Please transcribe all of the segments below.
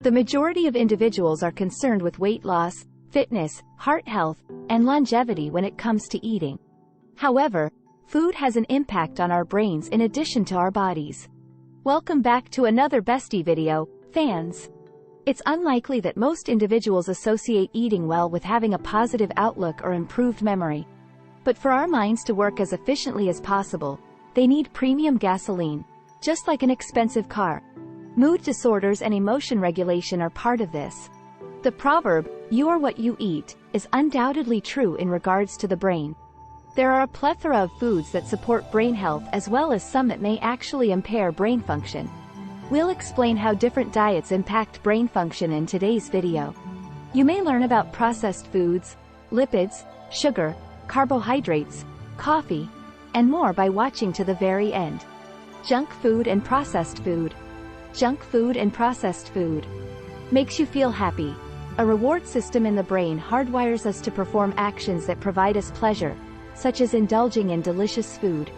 The majority of individuals are concerned with weight loss, fitness, heart health, and longevity when it comes to eating. However, food has an impact on our brains in addition to our bodies. Welcome back to another bestie video, fans. It's unlikely that most individuals associate eating well with having a positive outlook or improved memory. But for our minds to work as efficiently as possible, they need premium gasoline, just like an expensive car. Mood disorders and emotion regulation are part of this. The proverb, "You are what you eat," is undoubtedly true in regards to the brain. There are a plethora of foods that support brain health as well as some that may actually impair brain function. We'll explain how different diets impact brain function in today's video. You may learn about processed foods, lipids, sugar, carbohydrates, coffee, and more by watching to the very end. Junk food and processed food. Junk food and processed food. Makes you feel happy. A reward system in the brain hardwires us to perform actions that provide us pleasure, such as indulging in delicious food.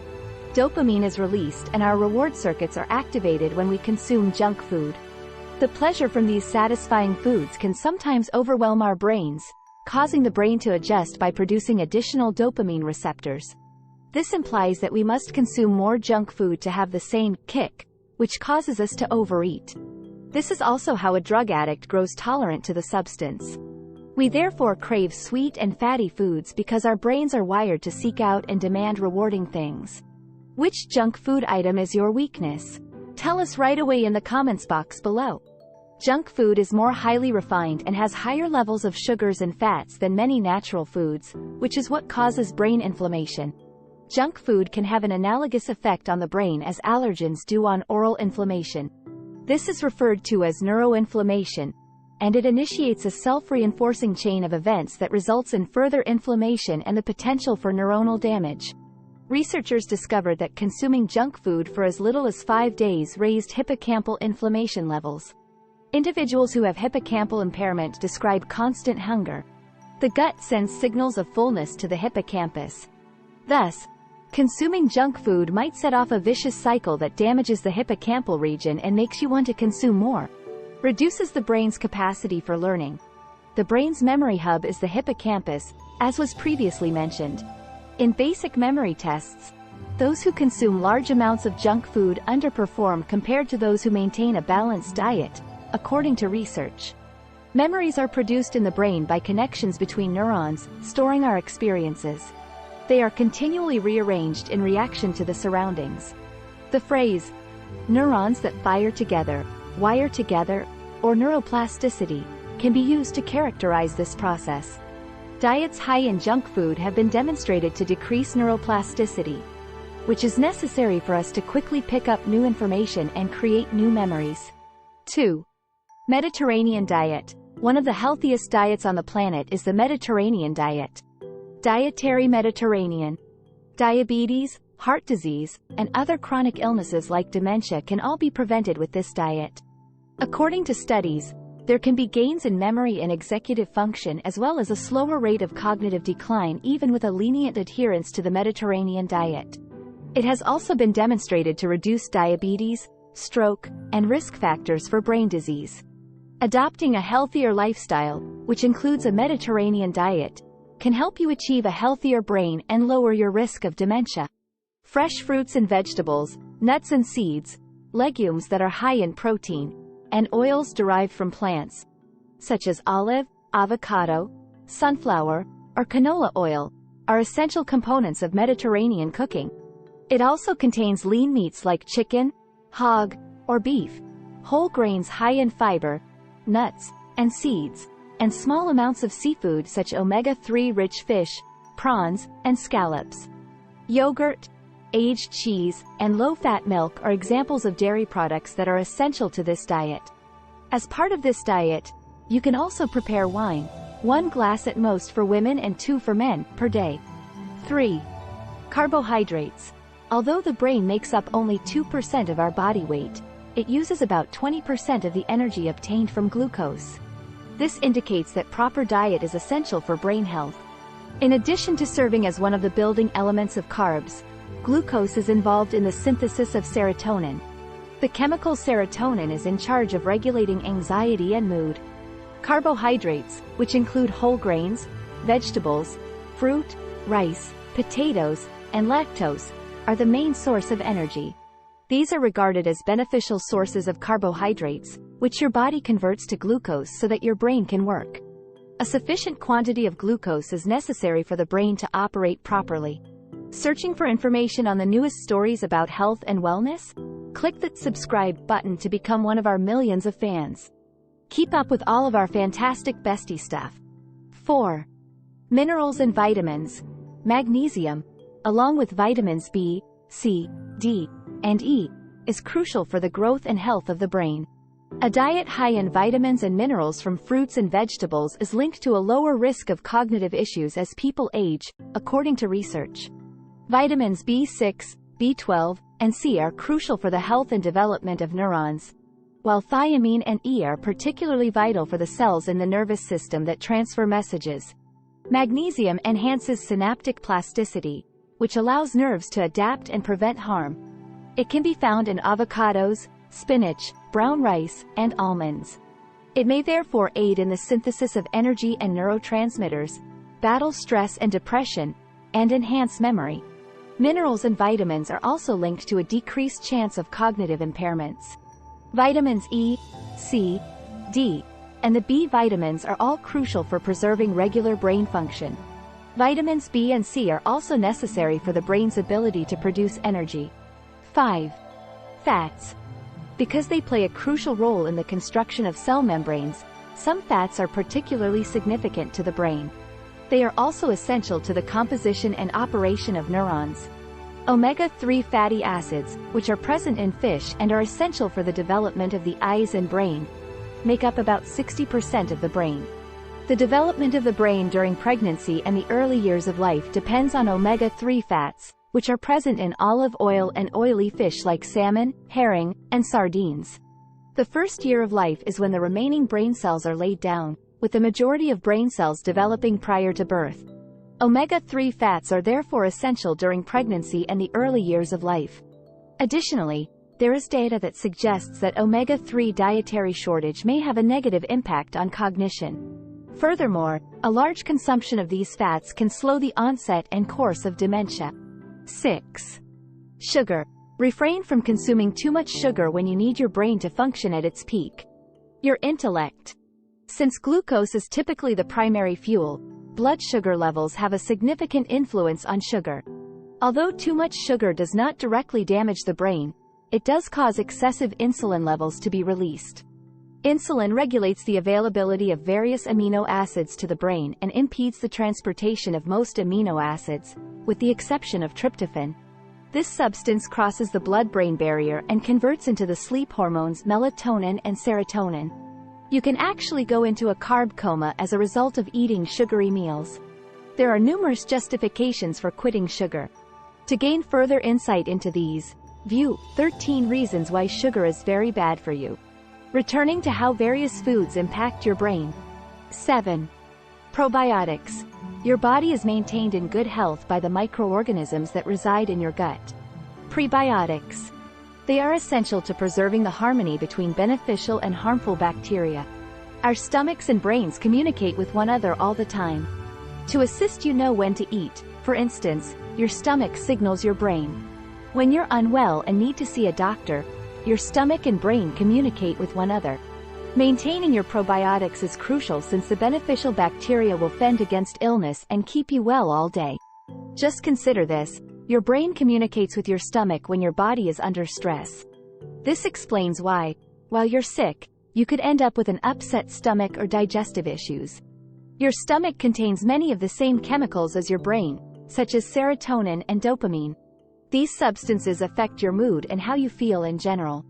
Dopamine is released and our reward circuits are activated when we consume junk food. The pleasure from these satisfying foods can sometimes overwhelm our brains, causing the brain to adjust by producing additional dopamine receptors. This implies that we must consume more junk food to have the same kick, which causes us to overeat. This is also how a drug addict grows tolerant to the substance. We therefore crave sweet and fatty foods because our brains are wired to seek out and demand rewarding things. Which junk food item is your weakness? Tell us right away in the comments box below. Junk food is more highly refined and has higher levels of sugars and fats than many natural foods, which is what causes brain inflammation. Junk food can have an analogous effect on the brain as allergens do on oral inflammation. This is referred to as neuroinflammation, and it initiates a self-reinforcing chain of events that results in further inflammation and the potential for neuronal damage. Researchers discovered that consuming junk food for as little as 5 days raised hippocampal inflammation levels. Individuals who have hippocampal impairment describe constant hunger. The gut sends signals of fullness to the hippocampus. Thus, consuming junk food might set off a vicious cycle that damages the hippocampal region and makes you want to consume more. Reduces the brain's capacity for learning. The brain's memory hub is the hippocampus, as was previously mentioned. In basic memory tests, those who consume large amounts of junk food underperform compared to those who maintain a balanced diet, according to research. Memories are produced in the brain by connections between neurons, storing our experiences. They are continually rearranged in reaction to the surroundings. The phrase, "neurons that fire together, wire together," or neuroplasticity, can be used to characterize this process. Diets high in junk food have been demonstrated to decrease neuroplasticity, which is necessary for us to quickly pick up new information and create new memories. 2. Mediterranean diet. One of the healthiest diets on the planet is the Mediterranean diet. Dietary Mediterranean. Diabetes, heart disease, and other chronic illnesses like dementia can all be prevented with this diet. According to studies, there can be gains in memory and executive function as well as a slower rate of cognitive decline even with a lenient adherence to the Mediterranean diet. It has also been demonstrated to reduce diabetes, stroke, and risk factors for brain disease. Adopting a healthier lifestyle, which includes a Mediterranean diet, can help you achieve a healthier brain and lower your risk of dementia. Fresh fruits and vegetables, nuts and seeds, legumes that are high in protein, and oils derived from plants, such as olive, avocado, sunflower, or canola oil, are essential components of Mediterranean cooking. It also contains lean meats like chicken, hog, or beef, whole grains high in fiber, nuts, and seeds, and small amounts of seafood such omega-3 rich fish, prawns, and scallops. Yogurt, aged cheese, and low-fat milk are examples of dairy products that are essential to this diet. As part of this diet, you can also prepare wine, 1 glass at most for women and 2 for men, per day. 3. Carbohydrates. Although the brain makes up only 2% of our body weight, it uses about 20% of the energy obtained from glucose. This indicates that proper diet is essential for brain health. In addition to serving as one of the building elements of carbs, glucose is involved in the synthesis of serotonin. The chemical serotonin is in charge of regulating anxiety and mood. Carbohydrates, which include whole grains, vegetables, fruit, rice, potatoes, and lactose, are the main source of energy. These are regarded as beneficial sources of carbohydrates, which your body converts to glucose so that your brain can work. A sufficient quantity of glucose is necessary for the brain to operate properly. Searching for information on the newest stories about health and wellness? Click that subscribe button to become one of our millions of fans. Keep up with all of our fantastic bestie stuff. 4. Minerals and vitamins. Magnesium, along with vitamins B, C, D, and E, is crucial for the growth and health of the brain. A diet high in vitamins and minerals from fruits and vegetables is linked to a lower risk of cognitive issues as people age, according to research. Vitamins B6, B12, and C are crucial for the health and development of neurons, while thiamine and E are particularly vital for the cells in the nervous system that transfer messages. Magnesium enhances synaptic plasticity, which allows nerves to adapt and prevent harm. It can be found in avocados, spinach, brown rice, and almonds. It may therefore aid in the synthesis of energy and neurotransmitters, battle stress and depression, and enhance memory. Minerals and vitamins are also linked to a decreased chance of cognitive impairments. Vitamins E, C, D, and the B vitamins are all crucial for preserving regular brain function. Vitamins B and C are also necessary for the brain's ability to produce energy. 5. Fats. Because they play a crucial role in the construction of cell membranes, some fats are particularly significant to the brain. They are also essential to the composition and operation of neurons. Omega-3 fatty acids, which are present in fish and are essential for the development of the eyes and brain, make up about 60% of the brain. The development of the brain during pregnancy and the early years of life depends on omega-3 fats, which are present in olive oil and oily fish like salmon, herring, and sardines. The first year of life is when the remaining brain cells are laid down, with the majority of brain cells developing prior to birth. Omega-3 fats are therefore essential during pregnancy and the early years of life. Additionally, there is data that suggests that omega-3 dietary shortage may have a negative impact on cognition. Furthermore, a large consumption of these fats can slow the onset and course of dementia. 6. Sugar. Refrain from consuming too much sugar when you need your brain to function at its peak. Your intellect. Since glucose is typically the primary fuel, blood sugar levels have a significant influence on sugar. Although too much sugar does not directly damage the brain, it does cause excessive insulin levels to be released. Insulin regulates the availability of various amino acids to the brain and impedes the transportation of most amino acids, with the exception of tryptophan. This substance crosses the blood-brain barrier and converts into the sleep hormones melatonin and serotonin. You can actually go into a carb coma as a result of eating sugary meals. There are numerous justifications for quitting sugar. To gain further insight into these, view 13 reasons why sugar is very bad for you. Returning to how various foods impact your brain. 7. Probiotics. Your body is maintained in good health by the microorganisms that reside in your gut. Prebiotics. They are essential to preserving the harmony between beneficial and harmful bacteria. Our stomachs and brains communicate with one another all the time. To assist you know when to eat, for instance, your stomach signals your brain. When you're unwell and need to see a doctor, your stomach and brain communicate with one another. Maintaining your probiotics is crucial since the beneficial bacteria will fend against illness and keep you well all day. Just consider this: your brain communicates with your stomach when your body is under stress. This explains why, while you're sick, you could end up with an upset stomach or digestive issues. Your stomach contains many of the same chemicals as your brain, such as serotonin and dopamine. These substances affect your mood and how you feel in general.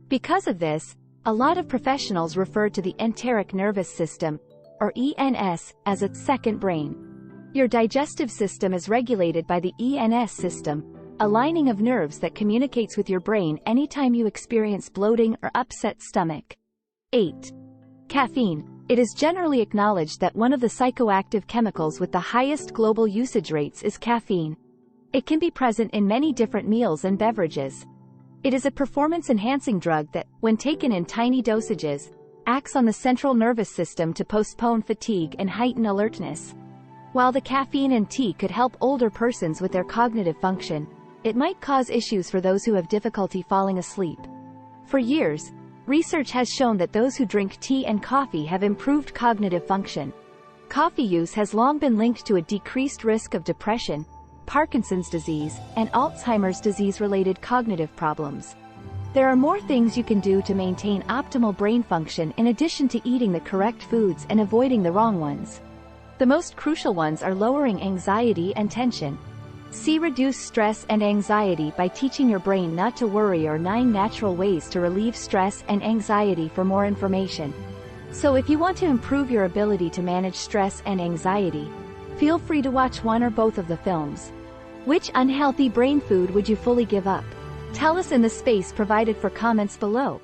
Because of this, a lot of professionals refer to the enteric nervous system, or ENS, as a second brain. Your digestive system is regulated by the ENS system, a lining of nerves that communicates with your brain anytime you experience bloating or upset stomach. 8. Caffeine. It is generally acknowledged that one of the psychoactive chemicals with the highest global usage rates is caffeine. It can be present in many different meals and beverages. It is a performance-enhancing drug that, when taken in tiny dosages, acts on the central nervous system to postpone fatigue and heighten alertness. While the caffeine in tea could help older persons with their cognitive function, it might cause issues for those who have difficulty falling asleep. For years, research has shown that those who drink tea and coffee have improved cognitive function. Coffee use has long been linked to a decreased risk of depression, Parkinson's disease, and Alzheimer's disease-related cognitive problems. There are more things you can do to maintain optimal brain function in addition to eating the correct foods and avoiding the wrong ones. The most crucial ones are lowering anxiety and tension. See Reduce Stress and Anxiety by Teaching Your Brain Not to Worry, or 9 Natural Ways to Relieve Stress and Anxiety for more information. So if you want to improve your ability to manage stress and anxiety, feel free to watch one or both of the films. Which unhealthy brain food would you fully give up? Tell us in the space provided for comments below.